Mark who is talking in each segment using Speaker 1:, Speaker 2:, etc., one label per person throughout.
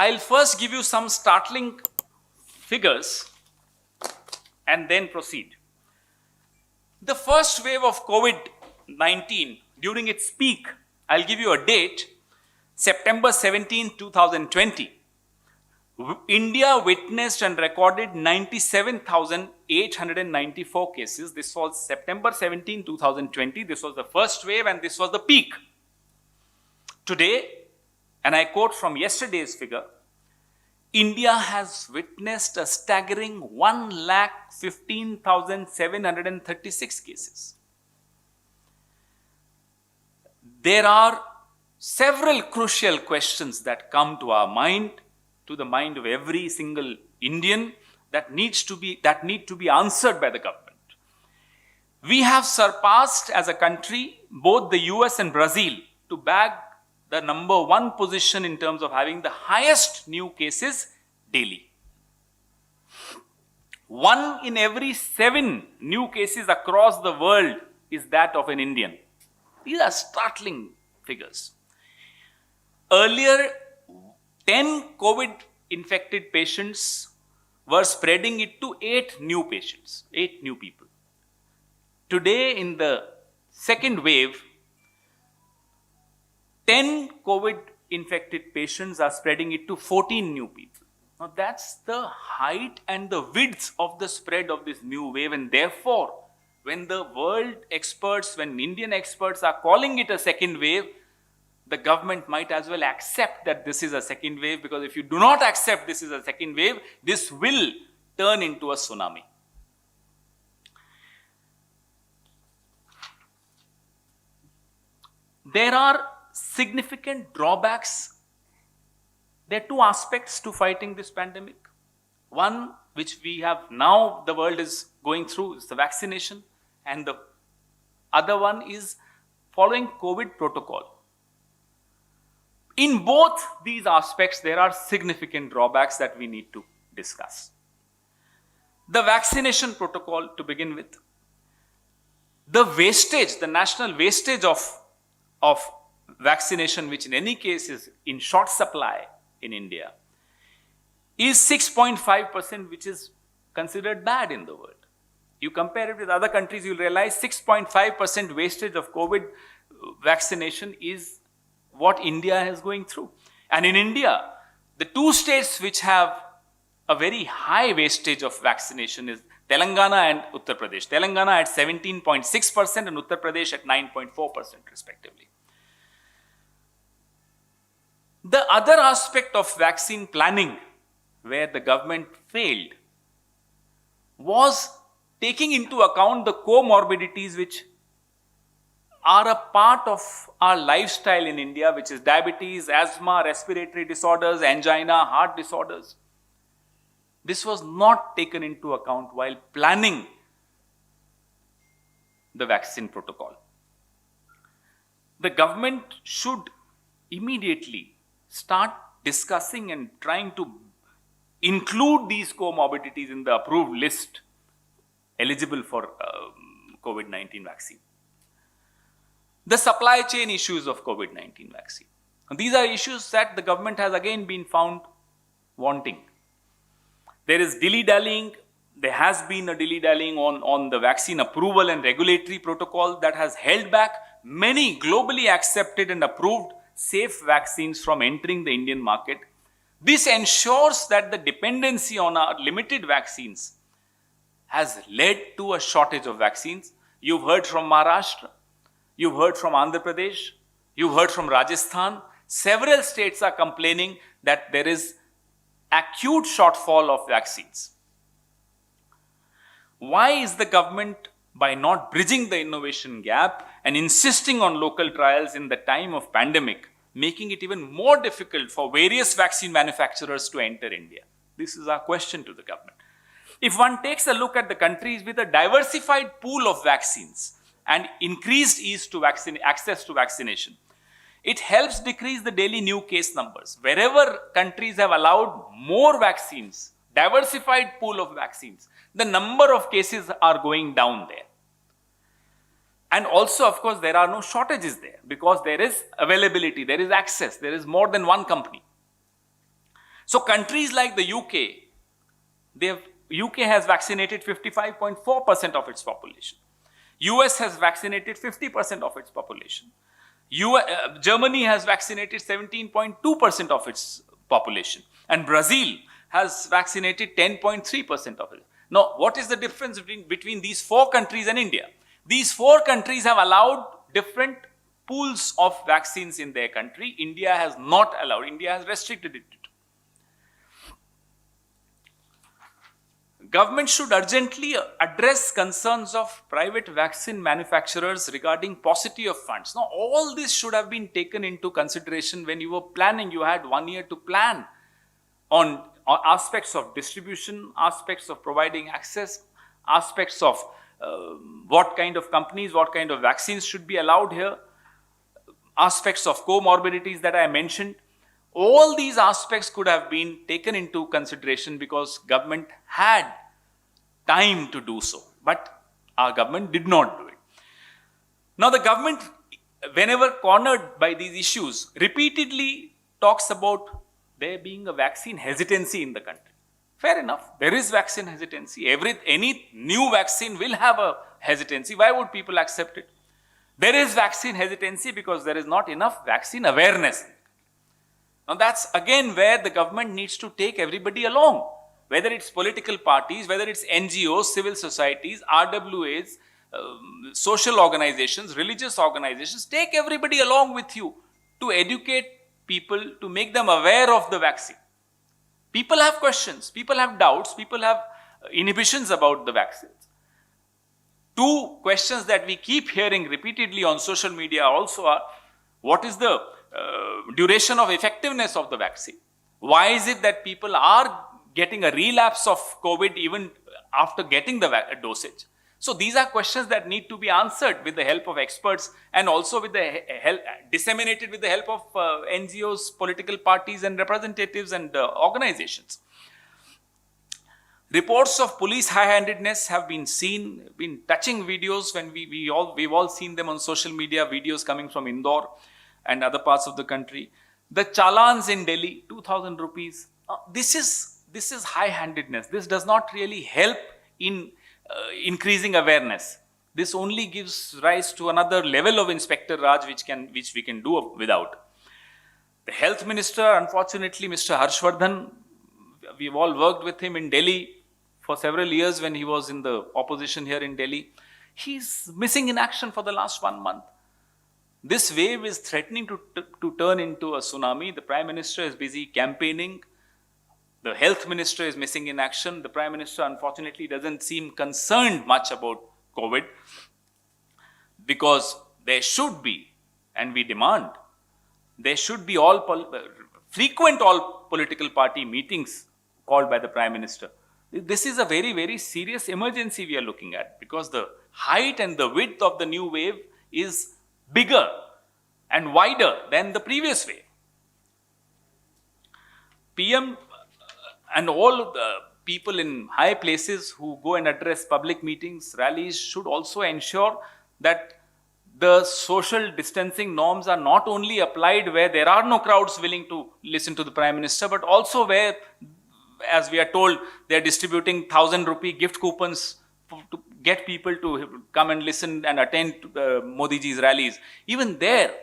Speaker 1: I'll first give you some startling figures and then proceed. The first wave of COVID-19 during its peak, I'll give you a date, September 17, 2020. India witnessed and recorded 97,894 cases. This was September 17, 2020. This was the first wave and this was the peak. Today, and I quote from yesterday's figure, India has witnessed a staggering 1,15,736 cases. There are several crucial questions that come to our mind, to the mind of every single Indian, that need to be answered by the government. We have surpassed as a country both the US and Brazil to bag the number one position in terms of having the highest new cases daily. 1 in every 7 new cases across the world is that of an Indian. These are startling figures. Earlier, 10 COVID-infected patients were spreading it to 8 new patients, 8 new people. Today, in the second wave, 10 COVID-infected patients are spreading it to 14 new people. Now, that's the height and the width of the spread of this new wave, and therefore, when the world experts, when Indian experts are calling it a second wave, the government might as well accept that this is a second wave, because if you do not accept this is a second wave, this will turn into a tsunami. There are significant drawbacks. There are two aspects to fighting this pandemic. One, which we have now, the world is going through, is the vaccination, and the other one is following COVID protocol. In both these aspects, there are significant drawbacks that we need to discuss. The vaccination protocol, to begin with, the wastage, the national wastage of vaccination, which in any case is in short supply in India, is 6.5%, which is considered bad in the world. You compare it with other countries, you'll realize 6.5% wastage of COVID vaccination is what India is going through. And in India, the two states which have a very high wastage of vaccination is Telangana and Uttar Pradesh. Telangana at 17.6% and Uttar Pradesh at 9.4% respectively. The other aspect of vaccine planning where the government failed was taking into account the comorbidities which are a part of our lifestyle in India, which is diabetes, asthma, respiratory disorders, angina, heart disorders. This was not taken into account while planning the vaccine protocol. The government should immediately start discussing and trying to include these comorbidities in the approved list eligible for COVID-19 vaccine. The supply chain issues of COVID-19 vaccine. These are issues that the government has again been found wanting. There is dilly-dallying. There has been a dilly-dallying on the vaccine approval and regulatory protocol that has held back many globally accepted and approved safe vaccines from entering the Indian market. This ensures that the dependency on our limited vaccines has led to a shortage of vaccines. You've heard from Maharashtra, you've heard from Andhra Pradesh, you've heard from Rajasthan. Several states are complaining that there is acute shortfall of vaccines. Why is the government, by not bridging the innovation gap and insisting on local trials in the time of pandemic, making it even more difficult for various vaccine manufacturers to enter India? This is our question to the government. If one takes a look at the countries with a diversified pool of vaccines and increased ease to access to vaccination, it helps decrease the daily new case numbers. Wherever countries have allowed more vaccines, diversified pool of vaccines, the number of cases are going down there. And also, of course, there are no shortages there because there is availability, there is access, there is more than one company. So countries like the UK has vaccinated 55.4% of its population. US has vaccinated 50% of its population. Germany has vaccinated 17.2% of its population. And Brazil has vaccinated 10.3% of it. Now, what is the difference between these four countries and India? These four countries have allowed different pools of vaccines in their country. India has not allowed. India has restricted it. Government should urgently address concerns of private vaccine manufacturers regarding paucity of funds. Now, all this should have been taken into consideration when you were planning. You had 1 year to plan on aspects of distribution, aspects of providing access, aspects of what kind of companies, what kind of vaccines should be allowed here, aspects of comorbidities that I mentioned. All these aspects could have been taken into consideration because government had time to do so, but our government did not do it. Now the government, whenever cornered by these issues, repeatedly talks about there being a vaccine hesitancy in the country. Fair enough, there is vaccine hesitancy. Any new vaccine will have a hesitancy. Why would people accept it? There is vaccine hesitancy because there is not enough vaccine awareness. Now that's again where the government needs to take everybody along, whether it's political parties, whether it's NGOs, civil societies, RWAs, social organizations, religious organizations. Take everybody along with you to educate people, to make them aware of the vaccine. People have questions, people have doubts, people have inhibitions about the vaccines. Two questions that we keep hearing repeatedly on social media also are, what is the duration of effectiveness of the vaccine? Why is it that people are getting a relapse of COVID even after getting the dosage? So these are questions that need to be answered with the help of experts and also with the disseminated with the help of NGOs, political parties and representatives and organizations. Reports of police high-handedness have been seen, been touching videos when we've all seen them on social media, videos coming from Indore and other parts of the country. The challans in Delhi, 2,000 rupees. This is high-handedness. This does not really help in increasing awareness. This only gives rise to another level of Inspector Raj which we can do without. The Health Minister, unfortunately, Mr. Harshvardhan, we've all worked with him in Delhi for several years when he was in the opposition here in Delhi. He's missing in action for the last 1 month. This wave is threatening to turn into a tsunami. The Prime Minister is busy campaigning. The Health Minister is missing in action. The Prime Minister, unfortunately, doesn't seem concerned much about COVID because there should be, and we demand, there should be frequent political party meetings called by the Prime Minister. This is a very, very serious emergency we are looking at because the height and the width of the new wave is bigger and wider than the previous wave. PM and all the people in high places who go and address public meetings, rallies should also ensure that the social distancing norms are not only applied where there are no crowds willing to listen to the Prime Minister, but also where, as we are told, they are distributing 1,000 rupee gift coupons to get people to come and listen and attend Modi ji's rallies. Even there,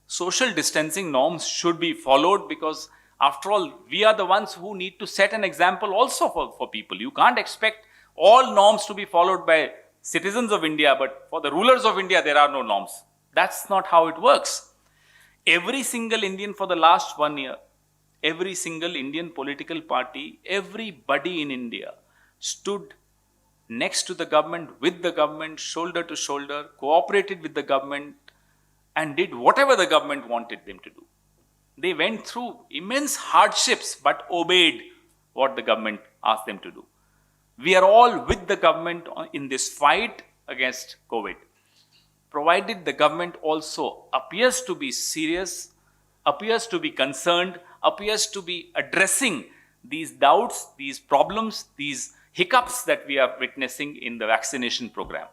Speaker 1: social distancing norms should be followed because after all, we are the ones who need to set an example also for people. You can't expect all norms to be followed by citizens of India, but for the rulers of India, there are no norms. That's not how it works. Every single Indian for the last 1 year, every single Indian political party, everybody in India stood next to the government, with the government, shoulder to shoulder, cooperated with the government and did whatever the government wanted them to do. They went through immense hardships but obeyed what the government asked them to do. We are all with the government in this fight against COVID, provided the government also appears to be serious, appears to be concerned, appears to be addressing these doubts, these problems, these hiccups that we are witnessing in the vaccination program.